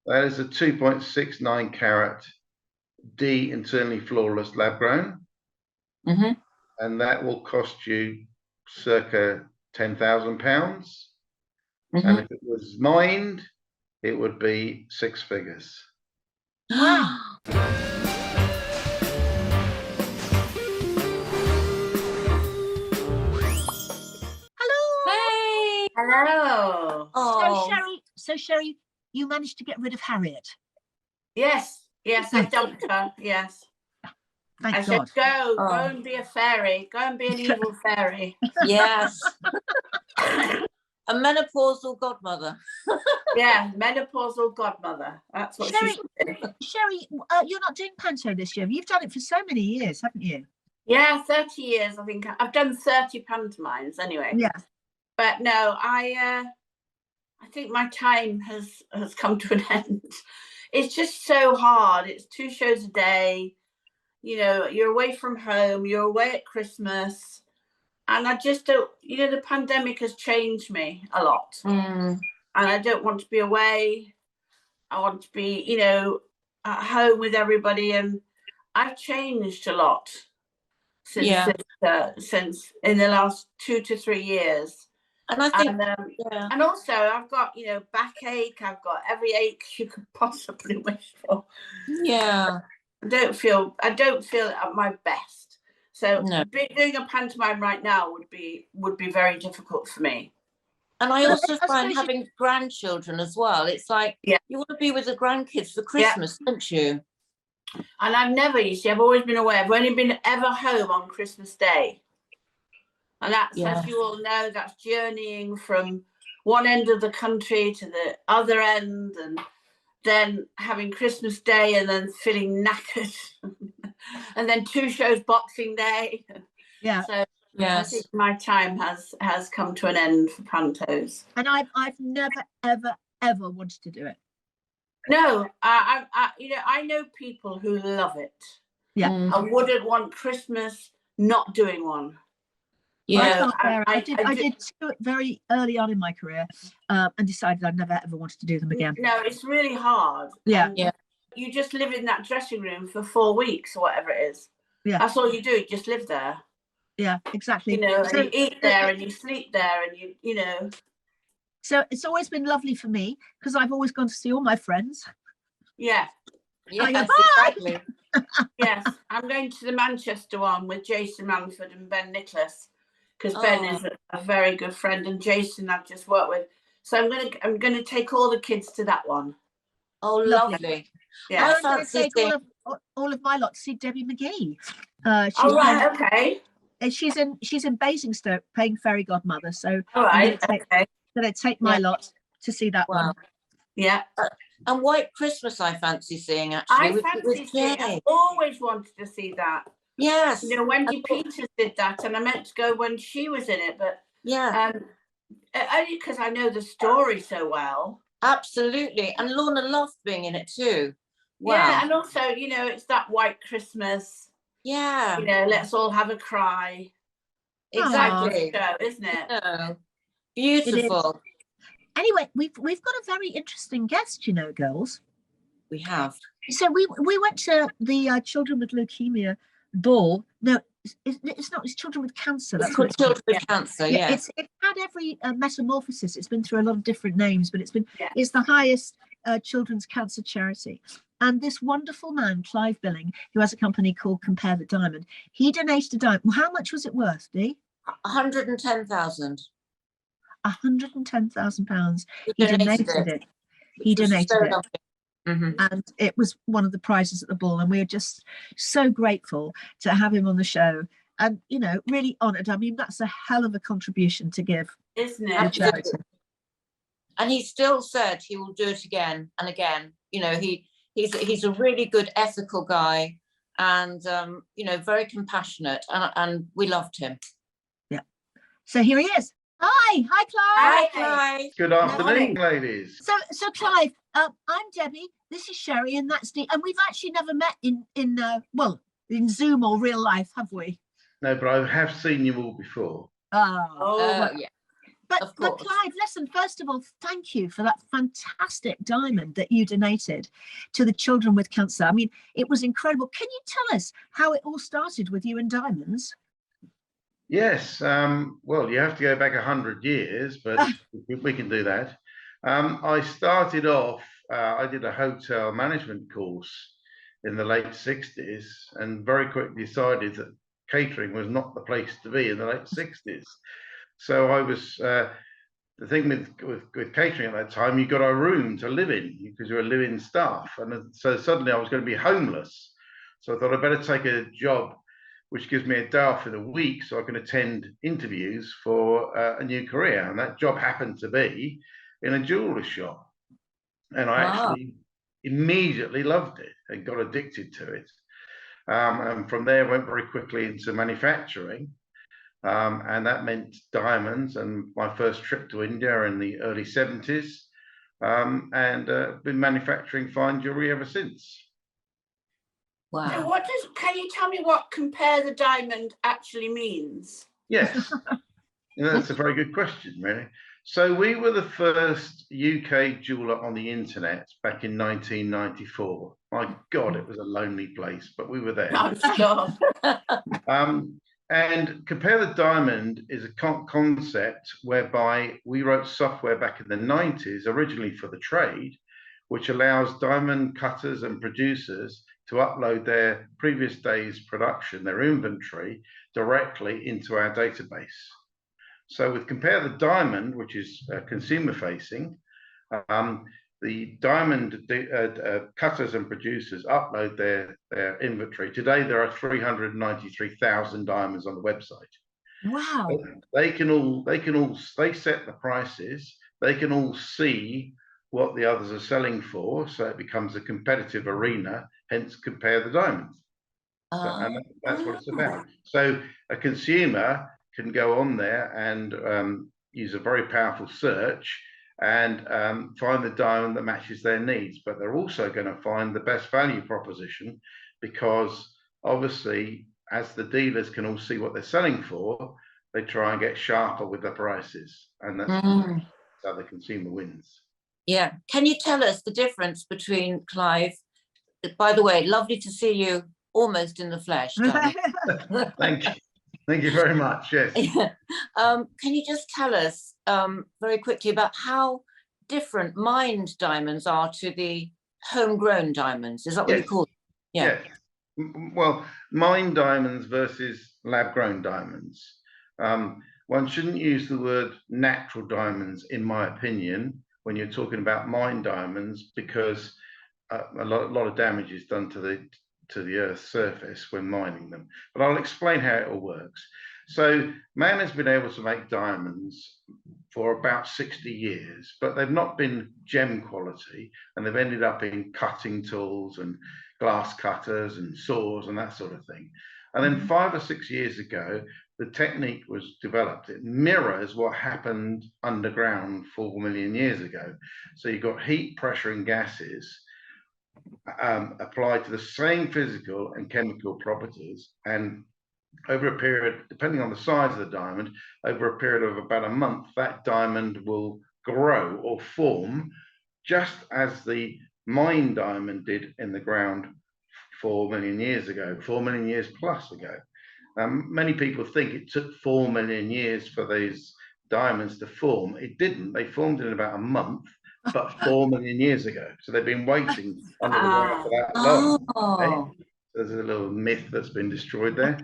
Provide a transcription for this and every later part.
That is a 2.69 carat D internally flawless lab grown. Mm-hmm. And that will cost you circa £10,000. Mm-hmm. And if it was mined, it would be six figures. Wow. Hey. Hello. Oh. So Sherry, you managed to get rid of Harriet. Yes, I dumped her. Yes. Thank I God. said, go and be a fairy. Go and be an evil fairy. Yes. A menopausal godmother. Yeah, menopausal godmother. That's what Sherry, she said. Sherry, you're not doing panto this year. You've done it for so many years, haven't you? Yeah, 30 years. I think I've done 30 pantomimes anyway. Yeah. But no, I think my time has come to an end. It's just so hard. It's 2 shows a day. You know, you're away from home. You're away at Christmas. And I just don't, you know, the pandemic has changed me a lot. Mm. And I don't want to be away. I want to be, you know, at home with everybody. And I've changed a lot since in the last 2 to 3 years. And I think, and also I've got, you know, backache. I've got every ache you could possibly wish for. Yeah. I don't feel at my best. So doing a pantomime right now would be very difficult for me. And I also find having grandchildren as well. It's like you want to be with the grandkids for Christmas, don't you? And I've never, you see, I've always been away. I've only been ever home on Christmas Day. And that's, as you all know, that's journeying from one end of the country to the other end, and then having Christmas Day and then feeling knackered. And then 2 shows Boxing Day. Yeah. So I think my time has come to an end for pantos. And I've never, ever wanted to do it. No, I know people who love it. Yeah. I wouldn't want Christmas not doing one. Yeah, I did 2 very early on in my career, and decided I never ever wanted to do them again. No, it's really hard. Yeah. You just live in that dressing room for 4 weeks or whatever it is. Yeah. That's all you do. You just live there. Yeah, exactly. You know, and you eat there and you sleep there and you know. So it's always been lovely for me because I've always gone to see all my friends. Yeah. Yes, exactly. Yes, I'm going to the Manchester one with Jason Manford and Ben Nicholas, because Ben is a very good friend, and Jason I've just worked with. So I'm gonna take all the kids to that one. Oh, lovely. Yeah. I'm going to take all of my lot to see Debbie McGee. Okay. And she's in Basingstoke playing fairy godmother. So I'm gonna take my lot to see that one. Yeah. And White Christmas I fancy seeing, actually. I've always wanted to see that. Yes. You know, Wendy Peters did that, and I meant to go when she was in it, but only because I know the story so well. Absolutely. And Lorna Loft being in it too. Wow. Yeah, and also, you know, it's that White Christmas. Yeah. You know, let's all have a cry. Exactly. Show, isn't it? Yeah. Beautiful. Anyway, we've got a very interesting guest, you know, girls. We have. So we went to the Children with Leukemia ball. No, it's not. It's Children with Cancer. That's called Children with Cancer. Yeah. It's had every metamorphosis. It's been through a lot of different names, but it's the highest children's cancer charity. And this wonderful man, Clive Billing, who has a company called Compare the Diamond, he donated a diamond. Well, how much was it worth, Dee? 110,000. £110,000. He donated it. He donated it. Mm-hmm. And it was one of the prizes at the ball, and we are just so grateful to have him on the show, and you know, really honoured. I mean, that's a hell of a contribution to give, isn't it? And he still said he will do it again and again. You know, he's a really good ethical guy, and you know, very compassionate, and we loved him. Yeah. So here he is. Hi, Clive. Hi, Clive. Good afternoon, ladies. So Clive, I'm Debbie. This is Sherry, and that's Dee. And we've actually never met in Zoom or real life, have we? No, but I have seen you all before. Yeah. Of But course. Clive, listen, first of all, thank you for that fantastic diamond that you donated to the children with cancer. I mean, it was incredible. Can you tell us how it all started with you and diamonds? Yes, well, you have to go back 100 years, but we can do that. I started off, I did a hotel management course in the late 60s and very quickly decided that catering was not the place to be in the late 60s. So I was, the thing with catering at that time, you got a room to live in because you were living staff. And so suddenly I was going to be homeless. So I thought I'd better take a job which gives me a day off in a week so I can attend interviews for a new career. And that job happened to be in a jeweler's shop. And I actually immediately loved it and got addicted to it. And from there, went very quickly into manufacturing. And that meant diamonds and my first trip to India in the early 70s. And been manufacturing fine jewelry ever since. So Wow. can you tell me what compare the diamond actually means? Yes, that's a very good question, really. So we were the first UK jeweler on the internet back in 1994. My God, it was a lonely place, but we were there. I'm sure. And Compare the Diamond is a concept whereby we wrote software back in the 90s, originally for the trade, which allows diamond cutters and producers to upload their previous day's production, their inventory, directly into our database. So with Compare the Diamond, which is consumer facing, the diamond cutters and producers upload their inventory. Today, there are 393,000 diamonds on the website. Wow. They set the prices. They can all see what the others are selling for. So it becomes a competitive arena, hence Compare the Diamond. And that's what it's about. So a consumer can go on there and use a very powerful search and find the diamond that matches their needs. But they're also going to find the best value proposition because obviously, as the dealers can all see what they're selling for, they try and get sharper with their prices. And that's how the consumer wins. Yeah. Can you tell us the difference between, Clive? By the way, lovely to see you almost in the flesh. Thank you. Thank you very much. Yes. Can you just tell us very quickly about how different mined diamonds are to the homegrown diamonds? Is that what you call them? Yeah. Well, mined diamonds versus lab-grown diamonds. One shouldn't use the word natural diamonds, in my opinion, when you're talking about mined diamonds, because a lot of damage is done to the Earth's surface when mining them. But I'll explain how it all works. So man has been able to make diamonds for about 60 years, but they've not been gem quality, and they've ended up in cutting tools and glass cutters and saws and that sort of thing. And then 5 or 6 years ago, the technique was developed. It mirrors what happened underground 4 million years ago. So you've got heat, pressure, and gases applied to the same physical and chemical properties, and over a period, depending on the size of the diamond, over a period of about a month, that diamond will grow or form just as the mined diamond did in the ground 4 million years ago, 4 million years plus ago. Many people think it took 4 million years for these diamonds to form. It didn't. They formed in about a month, but 4 million years ago. So they've been waiting under the ground for that long. Okay? There's a little myth that's been destroyed there.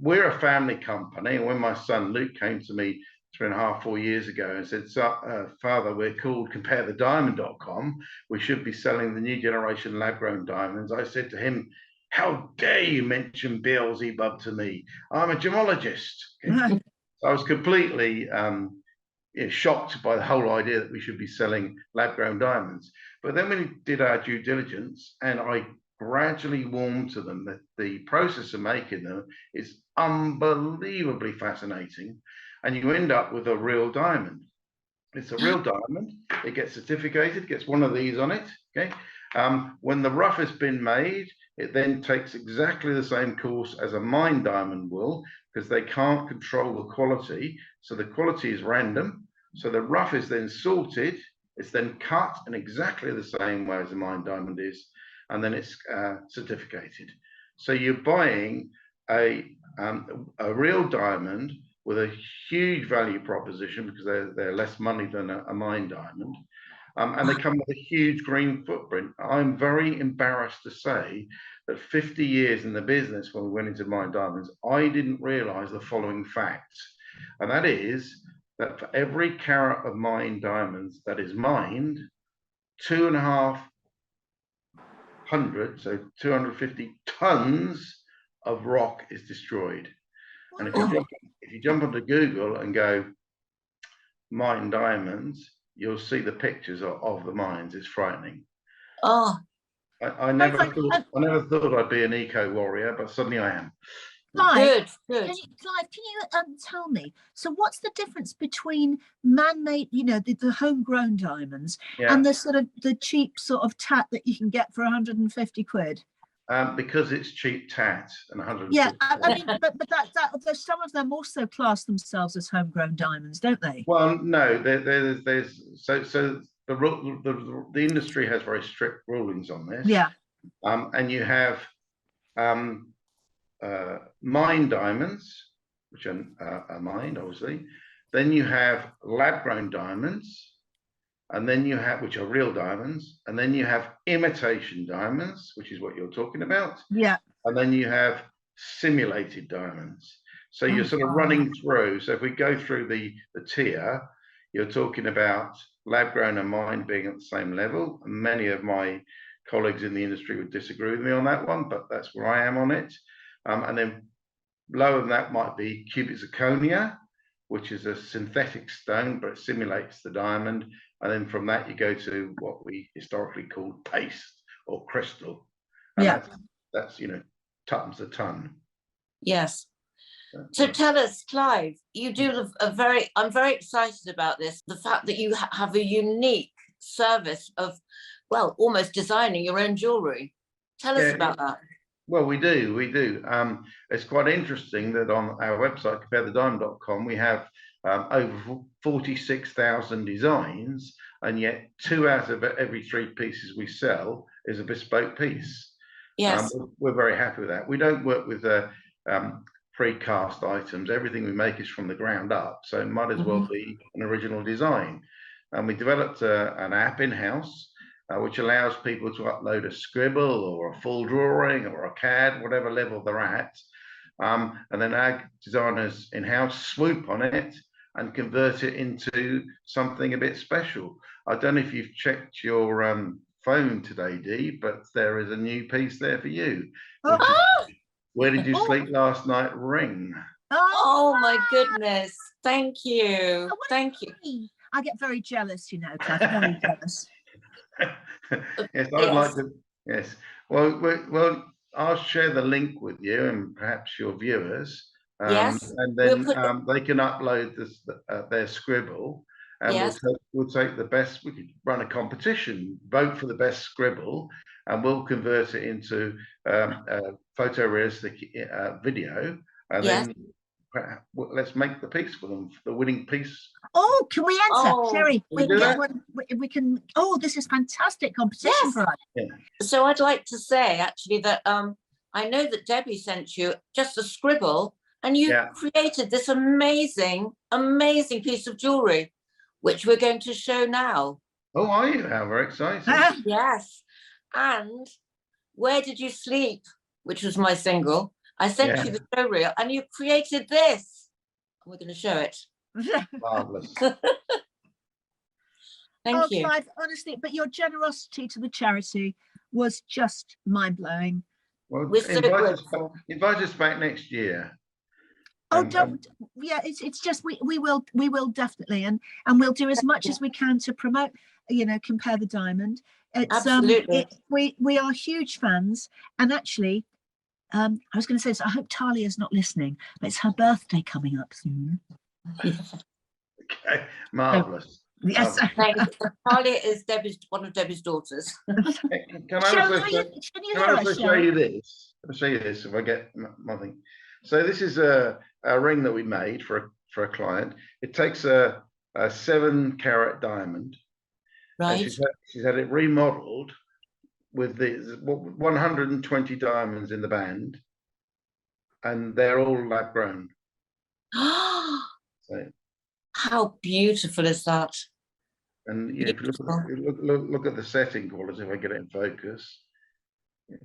We're a family company. And when my son Luke came to me 3.5, 4 years ago and said, Father, we're called CompareTheDiamond.com. We should be selling the new generation lab-grown diamonds. I said to him, how dare you mention Beelzebub to me? I'm a gemologist. Okay? I was completely shocked by the whole idea that we should be selling lab-grown diamonds. But then we did our due diligence, and I gradually warmed to them that the process of making them is unbelievably fascinating, and you end up with a real diamond. It's a real diamond. It gets certificated, gets one of these on it, okay? When the rough has been made, it then takes exactly the same course as a mined diamond will, because they can't control the quality. So the quality is random. So the rough is then sorted, it's then cut in exactly the same way as a mined diamond is, and then it's certificated. So you're buying a real diamond with a huge value proposition, because they're less money than a mined diamond. And they come with a huge green footprint. I'm very embarrassed to say that 50 years in the business, when we went into mined diamonds, I didn't realize the following facts. And that is that for every carat of mined diamonds that is mined, 2,500, so 250 tons of rock is destroyed. And if you jump onto Google and go mined diamonds, you'll see the pictures of the mines. It's frightening. Oh, I never thought I'd be an eco warrior, but suddenly I am. Clive, good. Clive, can you tell me, so what's the difference between man-made, you know, the homegrown diamonds, and the sort of the cheap sort of tat that you can get for 150 quid? Because it's cheap tat and 150. Yeah, I mean, but some of them also class themselves as homegrown diamonds, don't they? Well, no, there's the industry has very strict rulings on this. Yeah. And you have mined diamonds, which are mined, obviously. Then you have lab-grown diamonds, and then you have, which are real diamonds, and then you have imitation diamonds, which is what you're talking about. Yeah. And then you have simulated diamonds. So you're sort of running through. So if we go through the tier, you're talking about lab-grown and mined being at the same level. And many of my colleagues in the industry would disagree with me on that one, but that's where I am on it. And then lower than that might be cubic zirconia, which is a synthetic stone, but it simulates the diamond. And then from that, you go to what we historically called paste or crystal. And that's, you know, tons a ton. Yes. So tell us, Clive, you do I'm very excited about this, the fact that you have a unique service of, well, almost designing your own jewellery. Tell us about that. Well, we do. It's quite interesting that on our website, comparethediamond.com, we have over 46,000 designs, and yet 2 out of every 3 pieces we sell is a bespoke piece. Yes. We're very happy with that. We don't work with pre-cast items. Everything we make is from the ground up, so it might as well be an original design. And we developed an app in-house which allows people to upload a scribble or a full drawing or a CAD, whatever level they're at. And then our designers in-house swoop on it and convert it into something a bit special. I don't know if you've checked your phone today, Dee, but there is a new piece there for you. Where did you sleep last night? Ring. Oh my goodness. Thank you. Thank you. I get very jealous, you know, Clive, very jealous. Yes, I'd like to. Yes. Well, I'll share the link with you and perhaps your viewers. Yes. And then they can upload this, their scribble, and we'll take the best. We could run a competition, vote for the best scribble, and we'll convert it into photorealistic video, and then let's make the piece for them, the winning piece. Oh, can we enter, Terry? We can. Oh, this is fantastic competition for us. Yeah. So I'd like to say actually that I know that Debbie sent you just a scribble, and you created this amazing piece of jewelry, which we're going to show now. Oh, are you? How very exciting! Yes. And Where Did You Sleep, which was my single. I sent you the show reel, and you created this. We're going to show it. Marvelous. Thank you. Clive, honestly, but your generosity to the charity was just mind-blowing. Well, we're so grateful. Invite us back next year. Oh, don't. Yeah, it's just we will definitely, and we'll do as much as we can to promote, you know, Compare the Diamond. It's absolutely. We are huge fans, and actually. I was going to say, so I hope Talia's not listening, but it's her birthday coming up soon. Okay, marvelous. Yes. Carly is one of Debbie's daughters. Can I also show you this? I'll show you this if I get my thing. So this is a ring that we made for a client. It takes a 7-carat diamond. Right. She's had it remodeled with the 120 diamonds in the band, and they're all lab grown. So, how beautiful is that? And yeah, if you look at the setting quality, if I get it in focus. Yeah.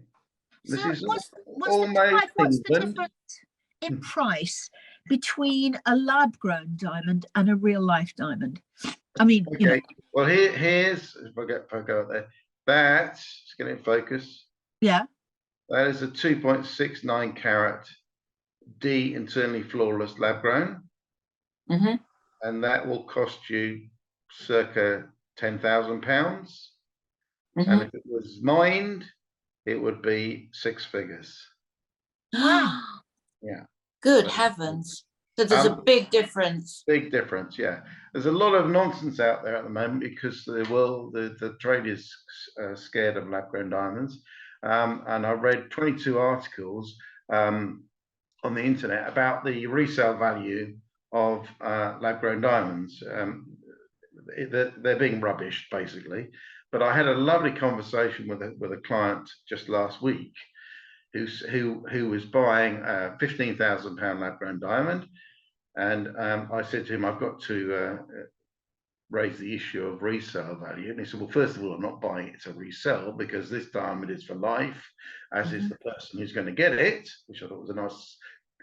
This so is what's all made what's the difference in price between a lab-grown diamond and a real-life diamond? I mean, okay. You know. Well, here's if I go out there. That's get it in focus. Yeah. That is a 2.69 carat D internally flawless lab grown, and that will cost you circa £10,000. And if it was mined, it would be 6 figures. Wow. Yeah. Good heavens. So there's a big difference. Big difference, yeah. There's a lot of nonsense out there at the moment because the trade is scared of lab-grown diamonds. And I read 22 articles on the internet about the resale value of lab-grown diamonds. They're being rubbish, basically. But I had a lovely conversation with a client just last week who was buying a £15,000 lab-grown diamond, and I said to him, I've got to raise the issue of resale value. And he said, well, first of all, I'm not buying it to resell because this diamond is for life, as is the person who's going to get it, which I thought was a nice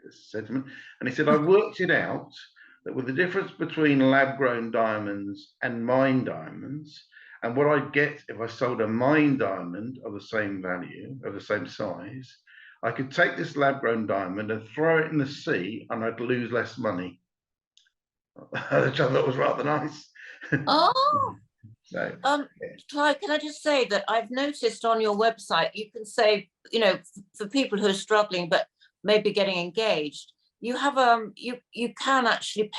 sentiment. And he said, I worked it out that with the difference between lab-grown diamonds and mined diamonds, and what I'd get if I sold a mined diamond of the same value, of the same size, I could take this lab-grown diamond and throw it in the sea and I'd lose less money, which I thought was rather nice. Oh, so, Clive, can I just say that I've noticed on your website, you can say, you know, for people who are struggling but maybe getting engaged, you have you can actually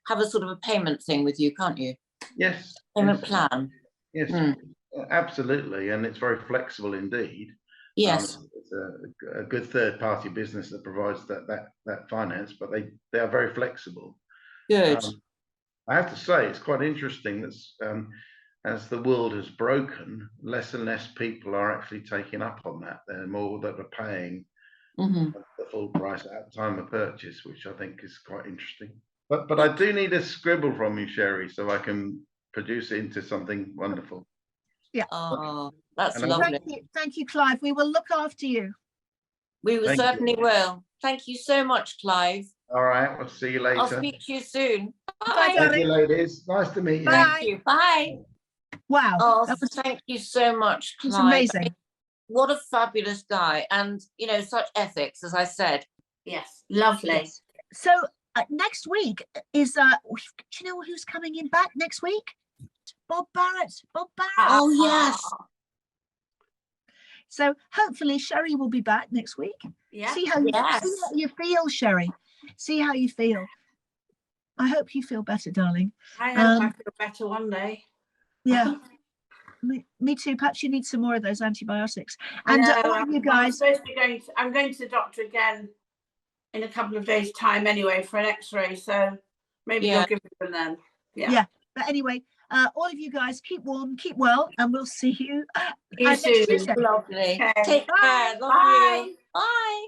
have a sort of a payment thing with you, can't you? Yes. Payment plan. Yes, absolutely, and it's very flexible indeed. Yes. It's a good third-party business that provides that finance, but they are very flexible. Good. I have to say, it's quite interesting that as the world has broken, less and less people are actually taking up on that. They're more that are paying the full price at the time of purchase, which I think is quite interesting. But I do need a scribble from you, Sherry, so I can produce it into something wonderful. Yeah. Oh, that's lovely. Thank you, Clive. We will look after you. We will certainly will. Thank you so much, Clive. All right, we'll see you later. I'll speak to you soon. Bye, Thank you, ladies. Nice to meet you. Thank you. Bye. Wow. Oh, thank you so much, Clive. It's amazing. What a fabulous guy, and you know, such ethics, as I said. Yes, lovely. Yes. So next week is do you know who's coming in back next week? Bob Barrett. Oh yes. So hopefully Sherry will be back next week. Yeah. See how you feel, Sherry. See how you feel. I hope you feel better, darling. I hope I feel better one day. Yeah. Me too. Perhaps you need some more of those antibiotics. And all of you guys, I'm going to the doctor again in a couple of days' time anyway for an X-ray. So maybe they'll give it them then. Yeah. But anyway, all of you guys keep warm, keep well, and we'll see you soon. Lovely. Okay. Take care. Love you. Bye.